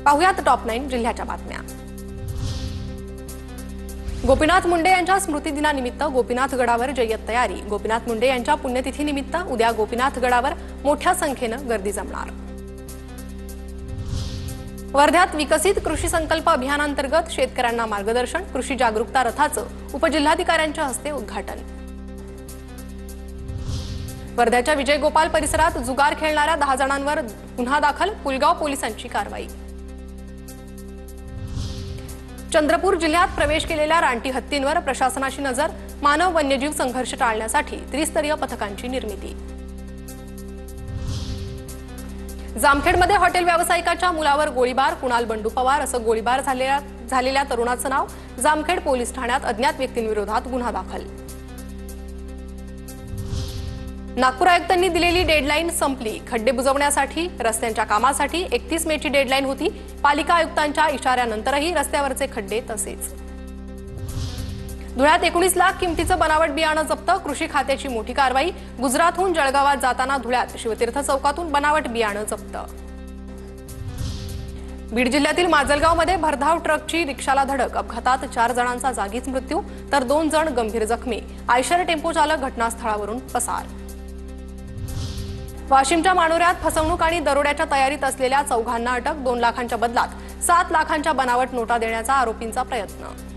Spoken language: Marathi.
पाहुयात टॉप 9 जिल्ह्याच्या बातम्या। गोपीनाथ मुंडे यांच्या स्मृती दिनानिमित्त गोपीनाथ गडावर जय्यत तयारी। गोपीनाथ मुंडे यांच्या पुण्यतिथीनिमित्त उद्या गोपीनाथ गडावर मोठ्या संख्येने गर्दी जमणार। वर्ध्यात विकसित कृषी संकल्प अभियानांतर्गत शेतकऱ्यांना मार्गदर्शन, कृषी जागरूकता रथाचं उपजिल्हाधिकाऱ्यांच्या हस्ते उद्घाटन। वर्ध्याच्या विजय गोपाल परिसरात जुगार खेळणाऱ्या 10 जणांवर गुन्हा दाखल, पुलगाव पोलिसांची कारवाई। चंद्रपूर जिल्ह्यात प्रवेश केलेल्या रानटी हत्तींवर प्रशासनाची नजर, मानव वन्यजीव संघर्ष टाळण्यासाठी त्रिस्तरीय पथकांची निर्मिती। जामखेडमध्ये हॉटेल व्यावसायिकाच्या मुलावर गोळीबार, कुणाल बंडू पवार असं गोळीबार झालेल्या तरुणाचं नाव। जामखेड पोलीस ठाण्यात अज्ञात व्यक्तींविरोधात गुन्हा दाखल। नागपूर आयुक्तांनी दिलेली डेडलाईन संपली, खड्डे बुजवण्यासाठी रस्त्यांच्या कामासाठी 31 मेची डेडलाईन होती। पालिका आयुक्तांच्या इशाऱ्यानंतरही रस्त्यावरचे खड्डे तसेच। धुळ्यात 19 लाख किमतीचं बनावट बियाणं जप्त, कृषी खात्याची मोठी कारवाई। गुजरातहून जळगावात जाताना धुळ्यात शिवतीर्थ चौकातून बनावट बियाणं जप्त। बीड जिल्ह्यातील माजलगावमध्ये भरधाव ट्रकची रिक्षाला धडक, अपघातात 4 जणांचा जागीच मृत्यू तर 2 जण गंभीर जखमी। आयशर टेम्पो चालक घटनास्थळावरून पसार। वाशिमच्या मानोऱ्यात फसवणूक आणि दरोड्याच्या तयारीत असलेल्या 4घांना अटक, 2 लाखांच्या बदलात 7 लाखांच्या बनावट नोटा देण्याचा आरोपींचा प्रयत्न।